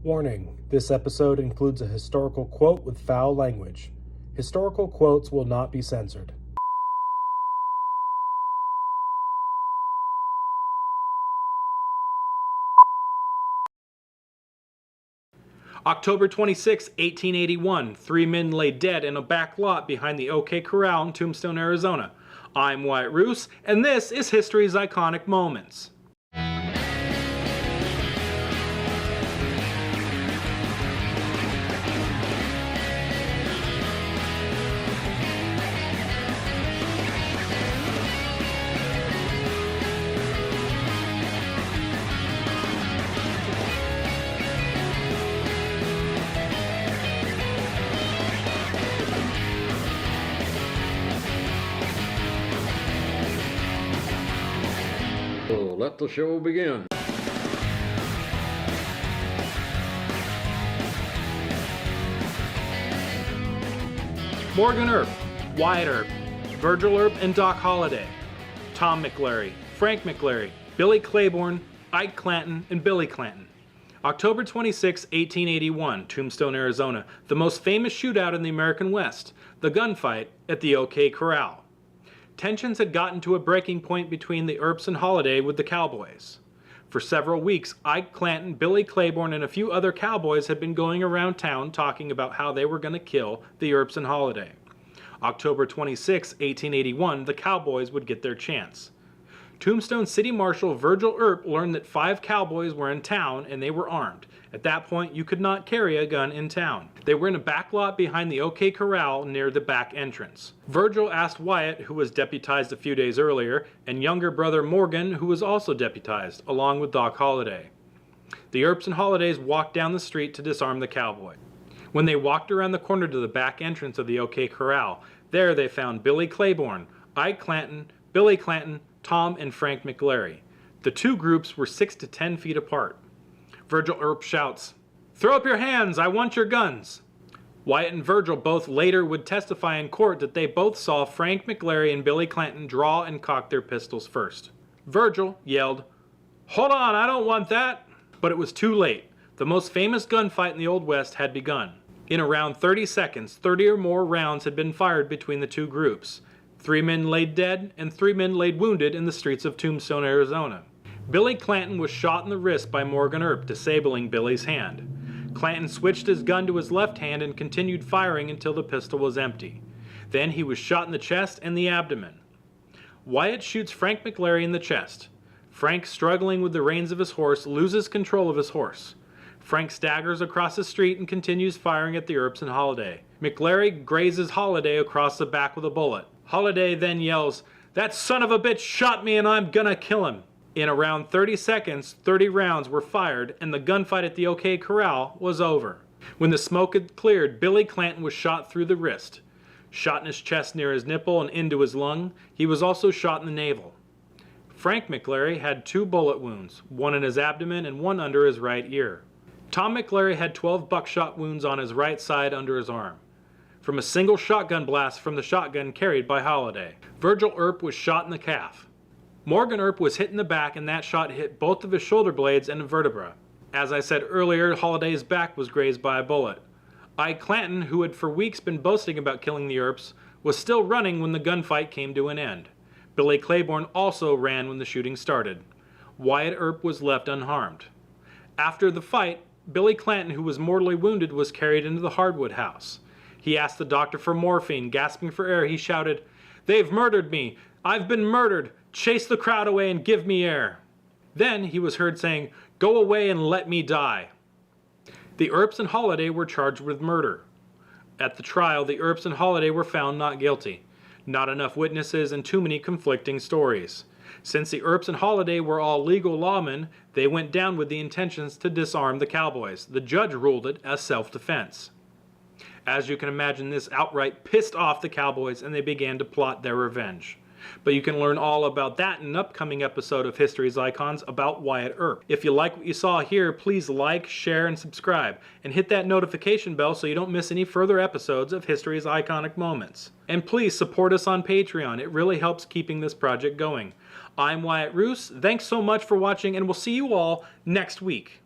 Warning, this episode includes a historical quote with foul language. Historical quotes will not be censored. October 26, 1881, 3 men lay dead in a back lot behind the OK Corral in Tombstone, Arizona. I'm Wyatt Roose, and this is History's Iconic Moments. So let the show begin. Morgan Earp, Wyatt Earp, Virgil Earp and Doc Holliday, Tom McLary, Frank McLary, Billy Claiborne, Ike Clanton, and Billy Clanton. October 26, 1881, Tombstone, Arizona, the most famous shootout in the American West, the gunfight at the OK Corral. Tensions had gotten to a breaking point between the Earps and Holliday with the Cowboys. For several weeks, Ike Clanton, Billy Claiborne, and a few other Cowboys had been going around town talking about how they were going to kill the Earps and Holliday. October 26, 1881, the Cowboys would get their chance. Tombstone City Marshal Virgil Earp learned that 5 Cowboys were in town and they were armed. At that point, you could not carry a gun in town. They were in a back lot behind the OK Corral near the back entrance. Virgil asked Wyatt, who was deputized a few days earlier, and younger brother Morgan, who was also deputized, along with Doc Holliday. The Earps and Hollidays walked down the street to disarm the Cowboy. When they walked around the corner to the back entrance of the OK Corral, there they found Billy Claiborne, Ike Clanton, Billy Clanton, Tom and Frank McLary. The two groups were 6 to 10 feet apart. Virgil Earp shouts, "Throw up your hands, I want your guns." Wyatt and Virgil both later would testify in court that they both saw Frank McLary and Billy Clanton draw and cock their pistols first. Virgil yelled, "Hold on, I don't want that!" But it was too late. The most famous gunfight in the Old West had begun. In around 30 seconds, 30 or more rounds had been fired between the two groups. 3 men laid dead and 3 men laid wounded in the streets of Tombstone, Arizona. Billy Clanton was shot in the wrist by Morgan Earp, disabling Billy's hand. Clanton switched his gun to his left hand and continued firing until the pistol was empty. Then he was shot in the chest and the abdomen. Wyatt shoots Frank McLary in the chest. Frank, struggling with the reins of his horse, loses control of his horse. Frank staggers across the street and continues firing at the Earps and Holliday. McLary grazes Holliday across the back with a bullet. Holliday then yells, "That son of a bitch shot me and I'm gonna kill him." In around 30 seconds, 30 rounds were fired and the gunfight at the OK Corral was over. When the smoke had cleared, Billy Clanton was shot through the wrist. Shot in his chest near his nipple and into his lung. He was also shot in the navel. Frank McLary had 2 bullet wounds, one in his abdomen and one under his right ear. Tom McLary had 12 buckshot wounds on his right side under his arm, from a single shotgun blast from the shotgun carried by Holliday. Virgil Earp was shot in the calf. Morgan Earp was hit in the back and that shot hit both of his shoulder blades and a vertebra. As I said earlier, Holliday's back was grazed by a bullet. Ike Clanton, who had for weeks been boasting about killing the Earps, was still running when the gunfight came to an end. Billy Claiborne also ran when the shooting started. Wyatt Earp was left unharmed. After the fight, Billy Clanton, who was mortally wounded, was carried into the Hardwood house. He asked the doctor for morphine. Gasping for air, he shouted, "They've murdered me! I've been murdered! Chase the crowd away and give me air!" Then he was heard saying, "Go away and let me die." The Earps and Holliday were charged with murder. At the trial, the Earps and Holliday were found not guilty. Not enough witnesses and too many conflicting stories. Since the Earps and Holliday were all legal lawmen, they went down with the intentions to disarm the Cowboys. The judge ruled it as self-defense. As you can imagine, this outright pissed off the Cowboys and they began to plot their revenge. But you can learn all about that in an upcoming episode of History's Icons about Wyatt Earp. If you like what you saw here, please like, share, and subscribe. And hit that notification bell so you don't miss any further episodes of History's Iconic Moments. And please support us on Patreon. It really helps keeping this project going. I'm Wyatt Roose. Thanks so much for watching, and we'll see you all next week.